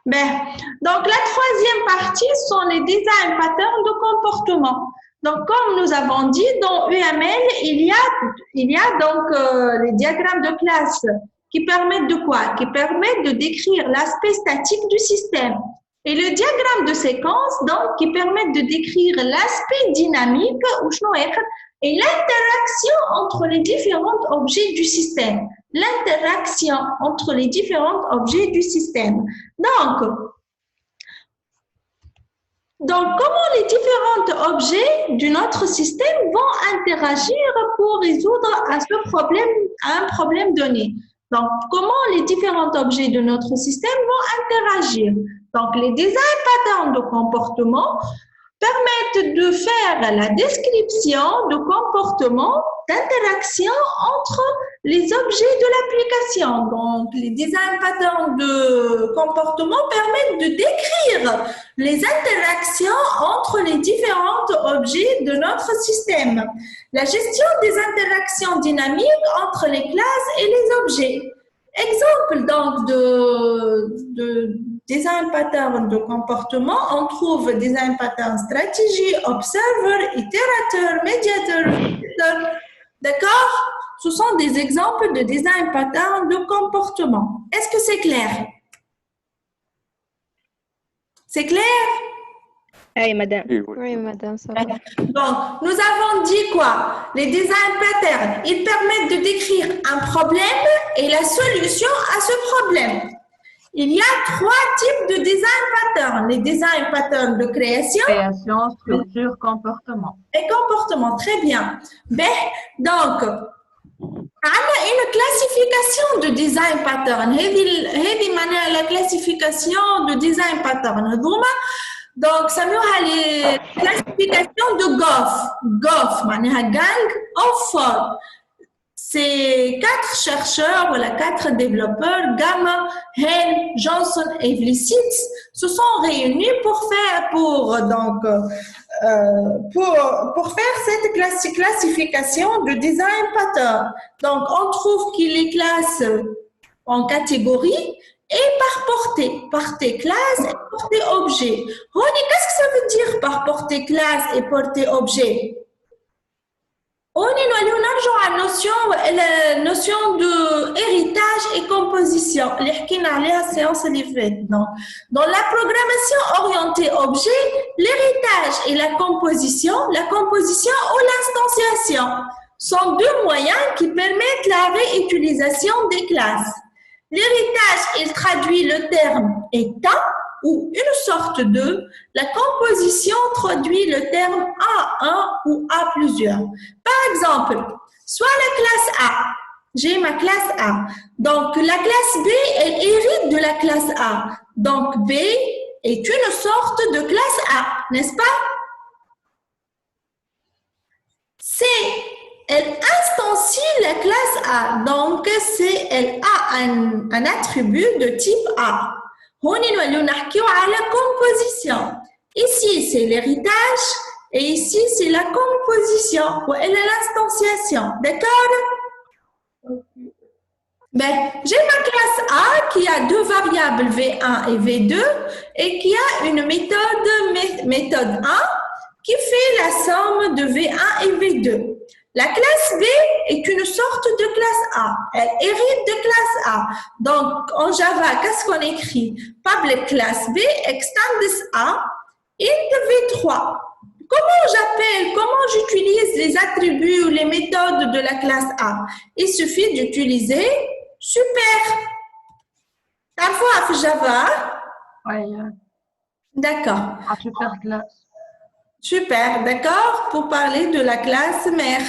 Ben, donc, la troisième partie sont les design patterns de comportement. Donc, comme nous avons dit, dans UML, il y a donc les diagrammes de classe qui permettent de quoi? Qui permettent de décrire l'aspect statique du système. Et le diagramme de séquence, donc, qui permettent de décrire l'aspect dynamique et l'interaction entre les différents objets du système. L'interaction entre les différents objets du système. Donc, comment les différents objets de notre système vont interagir pour résoudre un problème donné? Donc, comment les différents objets de notre système vont interagir? Donc, les design patterns de comportement permettent de faire la description de comportement d'interaction entre les objets de l'application. Donc, les design patterns de comportement permettent de décrire les interactions entre les différents objets de notre système. La gestion des interactions dynamiques entre les classes et les objets. Exemple donc de design pattern de comportement, on trouve design pattern stratégie, observer, itérateur, médiateur. D'accord? Ce sont des exemples de design pattern de comportement. Est-ce que c'est clair? C'est clair? Oui, madame. Oui, madame, ça va. Donc, nous avons dit quoi? Les design patterns, ils permettent de décrire un problème et la solution à ce problème. Il y a trois types de design patterns. Les design patterns de création, structure, comportement. Et comportement, très bien. Donc, on a une classification de design pattern. C'est la classification de design pattern. Donc, ça nous a les classifications de GOF, gang of four. Ces 4 chercheurs, voilà, 4 développeurs, Gamma, Hen, Johnson et Vlissitz, se sont réunis pour faire cette classification de design pattern. Donc, on trouve qu'il les classe en catégories et par portée. Portée classe et portée objet. Rony, qu'est-ce que ça veut dire par portée classe et portée objet? On est la notion de héritage et composition. Dans la programmation orientée objet, l'héritage et la composition ou l'instanciation sont deux moyens qui permettent la réutilisation des classes. L'héritage, il traduit le terme état ou une sorte de, la composition traduit le terme A1 ou A plusieurs. Par exemple, soit la classe A, j'ai ma classe A, donc la classe B, elle hérite de la classe A, donc B est une sorte de classe A, n'est-ce pas? C, elle instancie la classe A, donc elle a un attribut de type A. On a la composition. Ici, c'est l'héritage et ici, c'est la composition ou l'instanciation. D'accord? J'ai ma classe A qui a deux variables V1 et V2 et qui a une méthode 1 qui fait la somme de V1 et V2. La classe B est une sorte de classe A. Elle hérite de classe A. Donc, en Java, qu'est-ce qu'on écrit? Public class B extends A int V3. Comment j'utilise les attributs ou les méthodes de la classe A? Il suffit d'utiliser super. Parfois, Java. Oui. D'accord. Super classe. Super, d'accord, pour parler de la classe mère.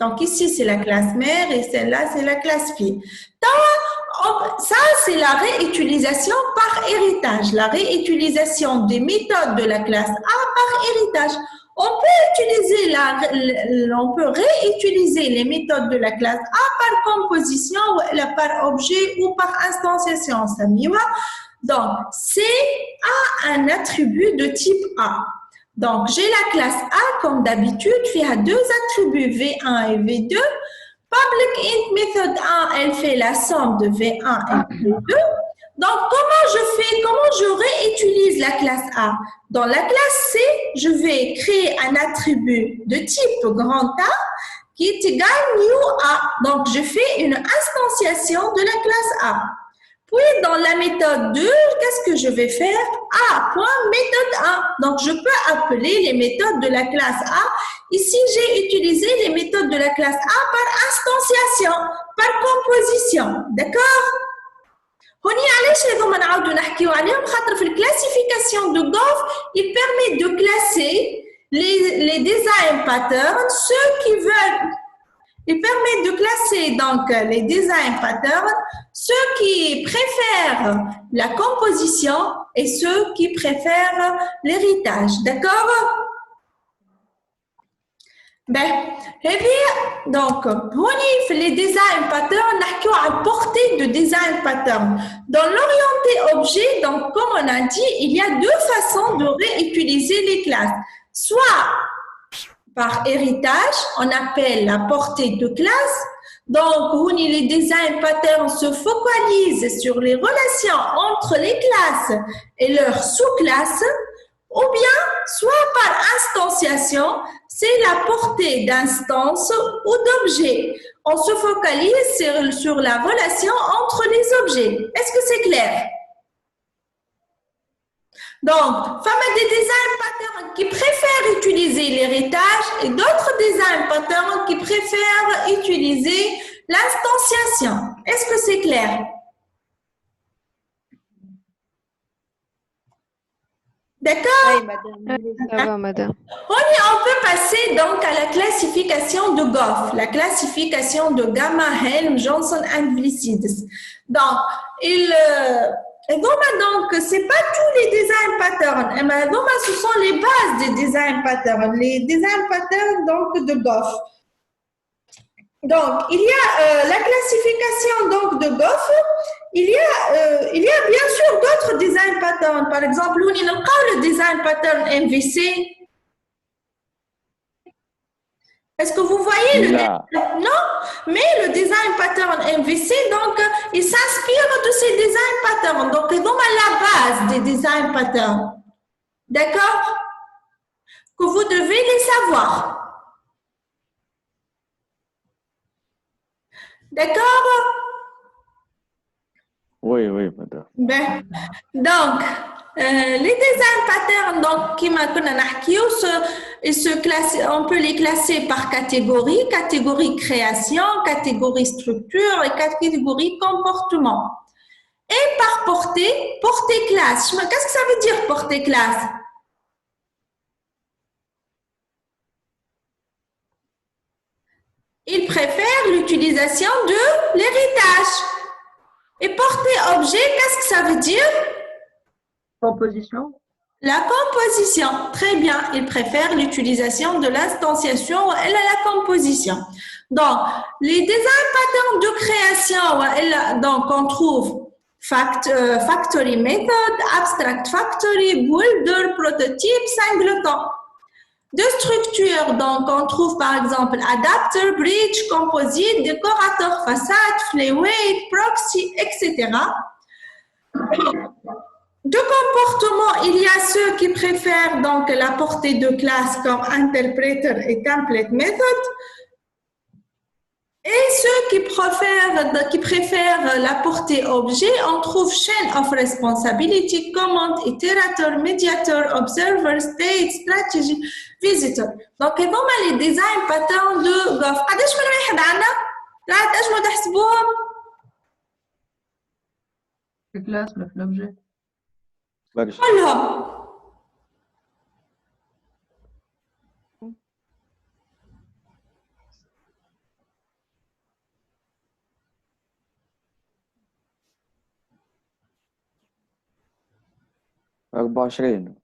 Donc ici, c'est la classe mère et celle-là, c'est la classe fille. Donc, ça, c'est la réutilisation par héritage, la réutilisation des méthodes de la classe A par héritage. On peut réutiliser les méthodes de la classe A par composition, par objet ou par instantiation. Donc, C a un attribut de type A. Donc, j'ai la classe A comme d'habitude, qui a deux attributs V1 et V2. Public int method 1, elle fait la somme de V1 et V2. Donc, comment réutilise la classe A. Dans la classe C, je vais créer un attribut de type grand A qui est égal new A. Donc, je fais une instantiation de la classe A. Puis, dans la méthode 2, qu'est-ce que je vais faire? A.méthode 1. Donc, je peux appeler les méthodes de la classe A. Ici, j'ai utilisé les méthodes de la classe A par instantiation, par composition. D'accord? هوني علاش هذوما نعاودو نحكيو عليهم خاطر في الكلاسيفيكاسيون دو غوف il permet de classer les design patterns ceux qui veulent il permet de classer donc les design patterns ceux qui préfèrent la composition et ceux qui préfèrent l'héritage d'accord. Ben, donc, les design patterns, on a une portée de design pattern. Dans l'orienté objet, donc, comme on a dit, il y a deux façons de réutiliser les classes. Soit par héritage, on appelle la portée de classe. Donc, les design patterns se focalisent sur les relations entre les classes et leurs sous-classes. Ou bien, soit par instantiation, c'est la portée d'instance ou d'objet. On se focalise sur la relation entre les objets. Est-ce que c'est clair? Donc, il y a des design patterns qui préfèrent utiliser l'héritage et d'autres design patterns qui préfèrent utiliser l'instanciation. Est-ce que c'est clair? D'accord? Oui, madame. Ça va, madame. On peut passer donc à la classification de Goff, la classification de Gamma, Helm, Johnson and Vlissides. Donc, donc, c'est pas tous les design patterns, mais ce sont les bases des design patterns, les design patterns donc de Goff. Donc, il y a la classification donc de Goff. Il y a bien sûr d'autres design patterns. Par exemple, le design pattern MVC. Est-ce que vous voyez le non, mais le design pattern MVC, donc, il s'inspire de ces design patterns. Donc, c'est donc la base des design patterns. D'accord? Que vous devez les savoir. D'accord? Oui, oui, madame. Ben, donc, les design patterns, donc, on peut les classer par catégorie, catégorie création, catégorie structure et catégorie comportement. Et par portée, portée classe. Qu'est-ce que ça veut dire portée classe? Il préfère l'utilisation de l'héritage. Et portée objet, qu'est-ce que ça veut dire? Composition. La composition. Très bien. Il préfère l'utilisation de l'instanciation et la composition. Donc, les design patterns de création, donc on trouve factory method, abstract factory, builder, prototype, singleton. De structures, donc on trouve par exemple adapter, bridge, composite, décorateur façade, flyweight, proxy, etc. De comportement, il y a ceux qui préfèrent donc la portée de classe comme interpreter et template method. Et ceux qui préfèrent la portée objet, on trouve chain of responsibility, command, itérateur, médiateur, observer, state, strategy, visitor. Donc, هذوما les design patterns de Goff. قداش من واحد عندنا؟ قاعد أجمل تحسبوهم؟ Classe, l'objet. كلهم. أربعة وعشرين.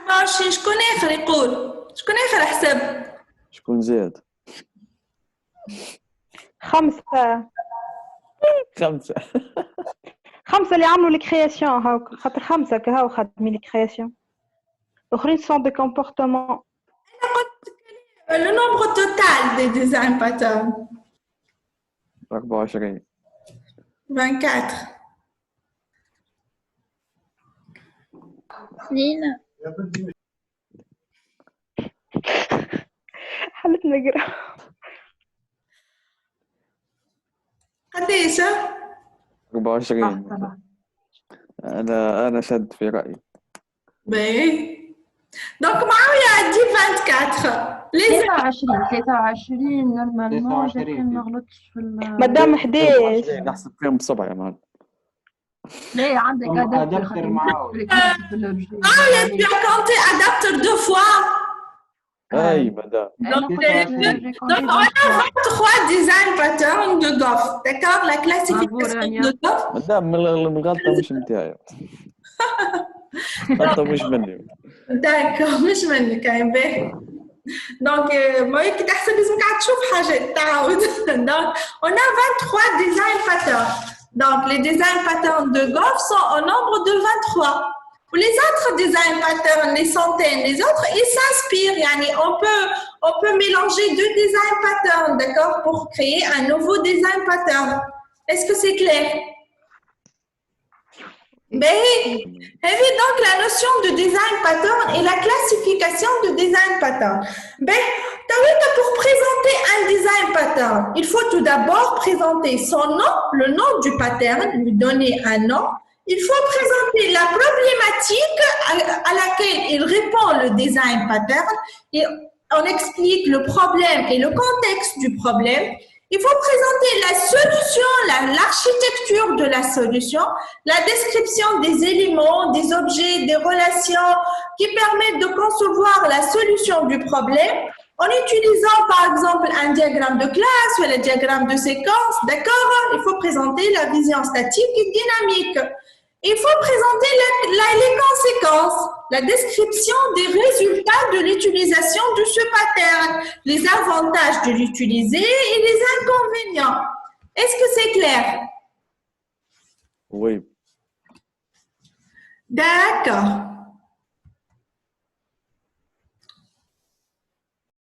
24. شكون آخر يقول؟ شكون آخر حسب؟ شكون زاد؟ 5 خمسة. 5 اللي عملوا الكرياسيون هاو خاطر 5 كهو خادمين الكرياسيون. الآخرين سون دي كومبورتمون. Le nombre total des design patterns. 24. 24. سنين. حلت نقرا. قديش؟ 24. طبعا. أنا شد في رأيي. باهي. دونك معاوية عندي 24. لازم 23 نورمالمون إذا كان ما غلطتش في مادام 11 نحسب فيهم بسبعة يا مان. لا عندك أدابتر معاوية. معاوية tu as compté adapteur 2 fois. أي مدام. Donc on a 23 design patterns de Goff. D'accord? La classification de Goff. مدام من الغلطة مش متاعي. الغلطة مش مني. D'accord, مش منك يعني باهي. Donc ما كي تحسب لازمك قاعد تشوف حاجات تعاود. Donc on a 23 design patterns. Donc les design patterns de Goff sont au nombre de 23. Pour les autres design patterns, les centaines, les autres, ils s'inspirent. Yani on peut mélanger deux design patterns, d'accord, pour créer un nouveau design pattern. Est-ce que c'est clair? Et donc la notion de design pattern et la classification de design pattern. Pour présenter un design pattern, il faut tout d'abord présenter son nom, le nom du pattern, lui donner un nom. Il faut présenter la problématique à laquelle il répond le design pattern et on explique le problème et le contexte du problème. Il faut présenter la solution, l'architecture de la solution, la description des éléments, des objets, des relations qui permettent de concevoir la solution du problème en utilisant par exemple un diagramme de classe ou un diagramme de séquence. D'accord? Il faut présenter la vision statique et dynamique. Il faut présenter les conséquences, la description des résultats de l'utilisation de ce pattern, les avantages de l'utiliser et les inconvénients. Est-ce que c'est clair? Oui. D'accord.